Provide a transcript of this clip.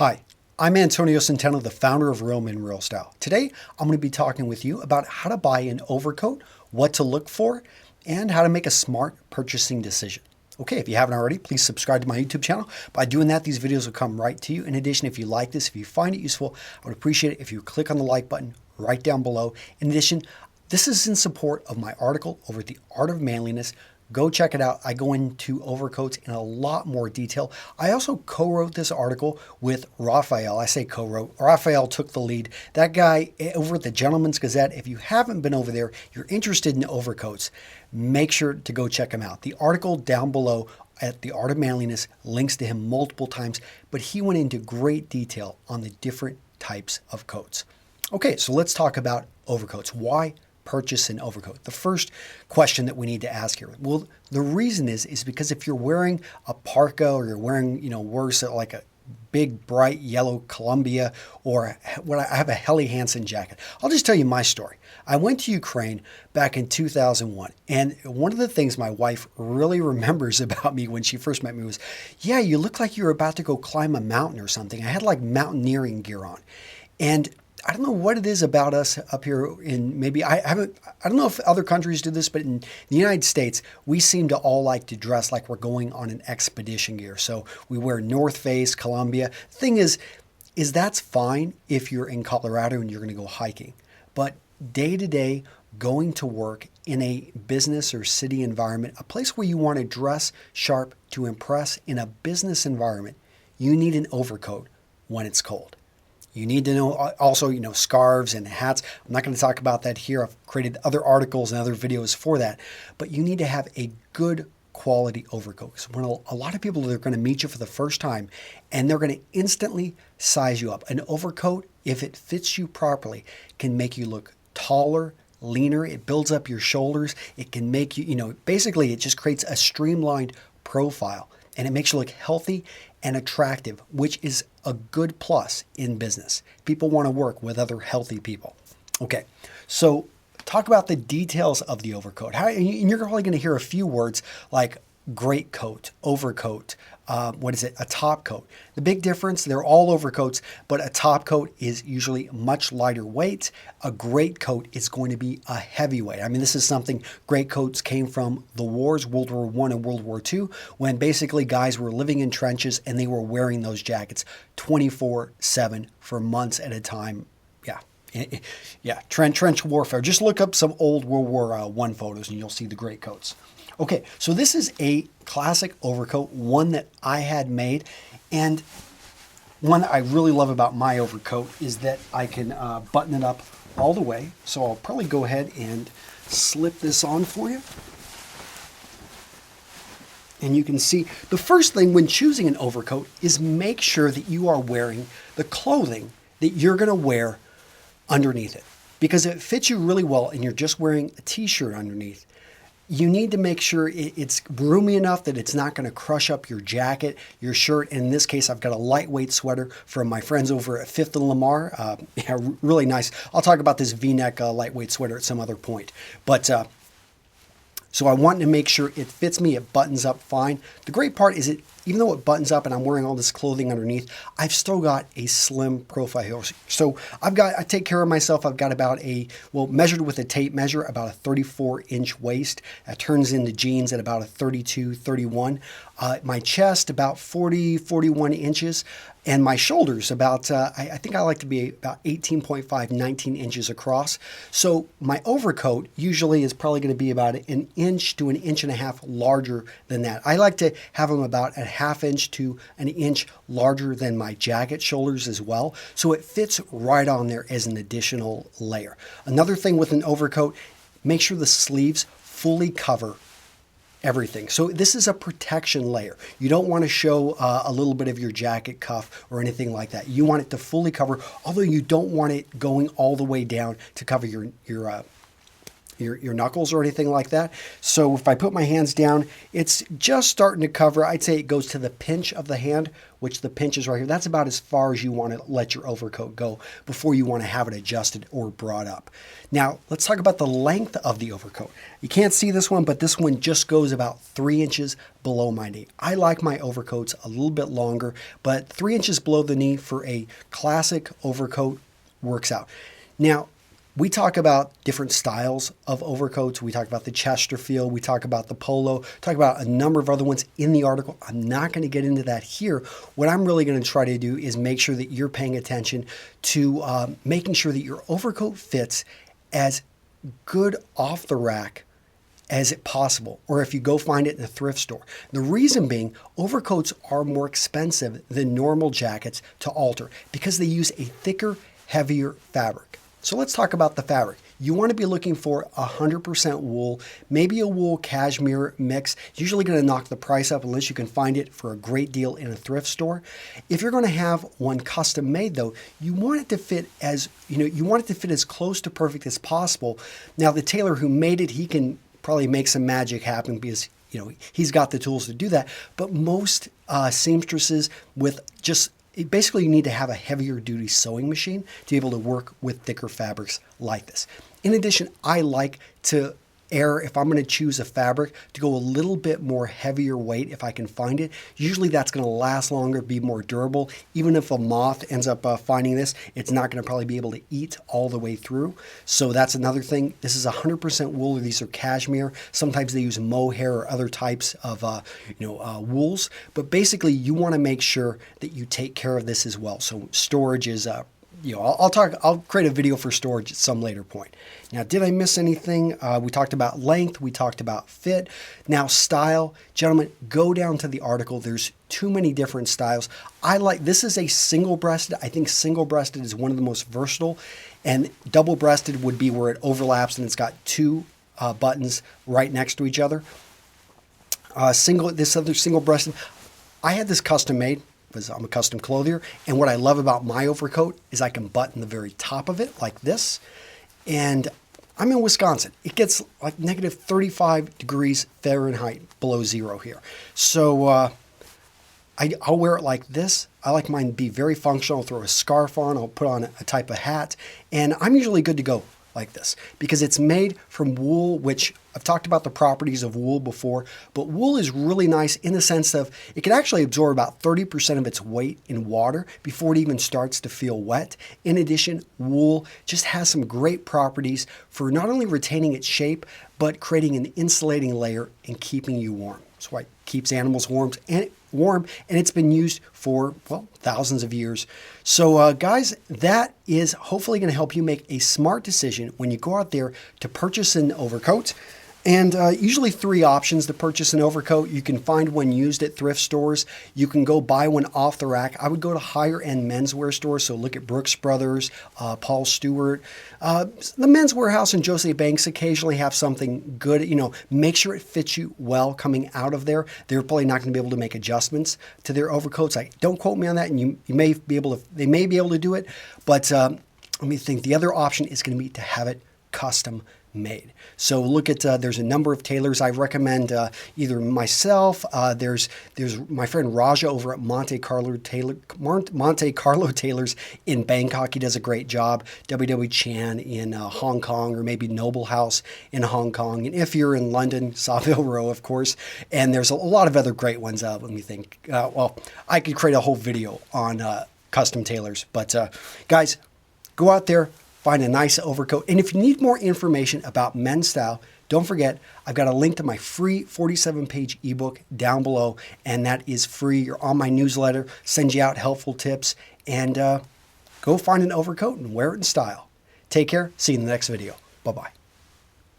Hi, I'm Antonio Centeno, the founder of Real Men Real Style. Today, I'm going to be talking with you about how to buy an overcoat, what to look for, and how to make a smart purchasing decision. Okay, if you haven't already, please subscribe to my YouTube channel. By doing that, these videos will come right to you. In addition, if you like this, if you find it useful, I would appreciate it if you click on the like button right down below. In addition, this is in support of my article over at The Art of Manliness. Go check it out. I go into overcoats in a lot more detail. I also co-wrote this article with Raphael. I say co-wrote. Raphael took the lead. That guy over at the Gentleman's Gazette, if you haven't been over there, you're interested in overcoats, make sure to go check him out. The article down below at The Art of Manliness links to him multiple times, but he went into great detail on the different types of coats. Okay, so let's talk about overcoats. Why purchase an overcoat? The first question that we need to ask here. Well, the reason is because if you're wearing a parka or you're wearing, worse, like a big bright yellow Columbia or what I have a Helly Hansen jacket. I'll just tell you my story. I went to Ukraine back in 2001, and one of the things my wife really remembers about me when she first met me was, yeah, you look like you were about to go climb a mountain or something. I had like mountaineering gear on. And I don't know what it is about us up here in I don't know if other countries do this, but in the United States, we seem to all like to dress like we're going on an expedition gear. So we wear North Face, Columbia. Thing is that's fine if you're in Colorado and you're going to go hiking. But day to day, going to work in a business or city environment, a place where you want to dress sharp to impress in a business environment, you need an overcoat when it's cold. You need to know also, scarves and hats. I'm not going to talk about that here. I've created other articles and other videos for that. But you need to have a good quality overcoat. So when a lot of people are going to meet you for the first time and they're going to instantly size you up. An overcoat, if it fits you properly, can make you look taller, leaner. It builds up your shoulders. It can make you, basically it just creates a streamlined profile. And it makes you look healthy and attractive, which is a good plus in business. People want to work with other healthy people. Okay, so talk about the details of the overcoat. And you're probably going to hear a few words like Greatcoat, Overcoat, a top coat. The big difference, they're all overcoats, but a top coat is usually much lighter weight. A greatcoat is going to be a heavyweight. I mean, this is something, greatcoats came from the wars, World War I and World War II, when basically guys were living in trenches and they were wearing those jackets 24/7 for months at a time. Yeah, trench warfare. Just look up some old World War I photos and you'll see the greatcoats. Okay, so this is a classic overcoat, one that I had made, and one that I really love about my overcoat is that I can button it up all the way. So I'll probably go ahead and slip this on for you. And you can see the first thing when choosing an overcoat is make sure that you are wearing the clothing that you're going to wear underneath it. Because if it fits you really well and you're just wearing a t-shirt underneath, you need to make sure it's roomy enough that it's not going to crush up your jacket, your shirt. And in this case, I've got a lightweight sweater from my friends over at Fifth and Lamar. Really nice. I'll talk about this V-neck lightweight sweater at some other point. But so I want to make sure it fits me, it buttons up fine. The great part is even though it buttons up and I'm wearing all this clothing underneath, I've still got a slim profile here. So I take care of myself. I've got about measured with a tape measure, about a 34-inch waist. That turns into jeans at about a 32, 31. My chest, about 40, 41 inches. And my shoulders about, I think I like to be about 18.5, 19 inches across. So my overcoat usually is probably going to be about an inch to an inch and a half larger than that. I like to have them about a half inch to an inch larger than my jacket shoulders as well. So it fits right on there as an additional layer. Another thing with an overcoat, make sure the sleeves fully cover everything. So this is a protection layer. You don't want to show a little bit of your jacket cuff or anything like that. You want it to fully cover, although you don't want it going all the way down to cover your knuckles or anything like that. So if I put my hands down, it's just starting to cover. I'd say it goes to the pinch of the hand which the pinch is right here. That's about as far as you want to let your overcoat go before you want to have it adjusted or brought up. Now, let's talk about the length of the overcoat. You can't see this one, but this one just goes about 3 inches below my knee. I like my overcoats a little bit longer, but 3 inches below the knee for a classic overcoat works out. Now, we talk about different styles of overcoats. We talk about the Chesterfield. We talk about the Polo. Talk about a number of other ones in the article. I'm not going to get into that here. What I'm really going to try to do is make sure that you're paying attention to making sure that your overcoat fits as good off the rack as it possible, or if you go find it in a thrift store. The reason being, overcoats are more expensive than normal jackets to alter because they use a thicker, heavier fabric. So let's talk about the fabric. You want to be looking for 100% wool, maybe a wool cashmere mix. Usually going to knock the price up unless you can find it for a great deal in a thrift store. If you're going to have one custom made though, you want it to fit as, you want it to fit as close to perfect as possible. Now the tailor who made it, he can probably make some magic happen because he's got the tools to do that. But most seamstresses with just basically, you need to have a heavier duty sewing machine to be able to work with thicker fabrics like this. In addition, I like to err, if I'm going to choose a fabric, to go a little bit more heavier weight if I can find it. Usually that's going to last longer, be more durable. Even if a moth ends up finding this, it's not going to probably be able to eat all the way through. So that's another thing. This is 100% wool, or these are cashmere. Sometimes they use mohair or other types of wools. But basically, you want to make sure that you take care of this as well. So storage is I'll create a video for storage at some later point. Now, did I miss anything? We talked about length. We talked about fit. Now, style. Gentlemen, go down to the article. There's too many different styles. This is a single-breasted. I think single-breasted is one of the most versatile. And double-breasted would be where it overlaps and it's got two buttons right next to each other. This other single-breasted, I had this custom made, because I'm a custom clothier, and what I love about my overcoat is I can button the very top of it like this. And I'm in Wisconsin. It gets like negative 35 degrees Fahrenheit below zero here. So I'll wear it like this. I like mine to be very functional. I'll throw a scarf on. I'll put on a type of hat. And I'm usually good to go like this because it's made from wool, which I've talked about the properties of wool before, but wool is really nice in the sense of it can actually absorb about 30% of its weight in water before it even starts to feel wet. In addition, wool just has some great properties for not only retaining its shape, but creating an insulating layer and keeping you warm. That's why it keeps animals warm, and it's been used for, thousands of years. So guys, that is hopefully going to help you make a smart decision when you go out there to purchase an overcoat. And usually 3 options to purchase an overcoat. You can find one used at thrift stores. You can go buy one off the rack. I would go to higher end menswear stores. So look at Brooks Brothers, Paul Stewart. The Men's Warehouse and Jose Banks occasionally have something good. Make sure it fits you well coming out of there. They're probably not going to be able to make adjustments to their overcoats. Don't quote me on that, and you may be able to. They may be able to do it, but let me think. The other option is going to be to have it custom made. So look at there's a number of tailors. I recommend either myself. There's my friend Raja over at Monte Carlo Tailors in Bangkok. He does a great job. W.W. Chan in Hong Kong, or maybe Noble House in Hong Kong. And if you're in London, Savile Row, of course. And there's a lot of other great ones. Let me think. I could create a whole video on custom tailors. But guys, go out there. Find a nice overcoat. And if you need more information about men's style, don't forget, I've got a link to my free 47-page ebook down below, and that is free. You're on my newsletter, send you out helpful tips, and go find an overcoat and wear it in style. Take care. See you in the next video. Bye-bye.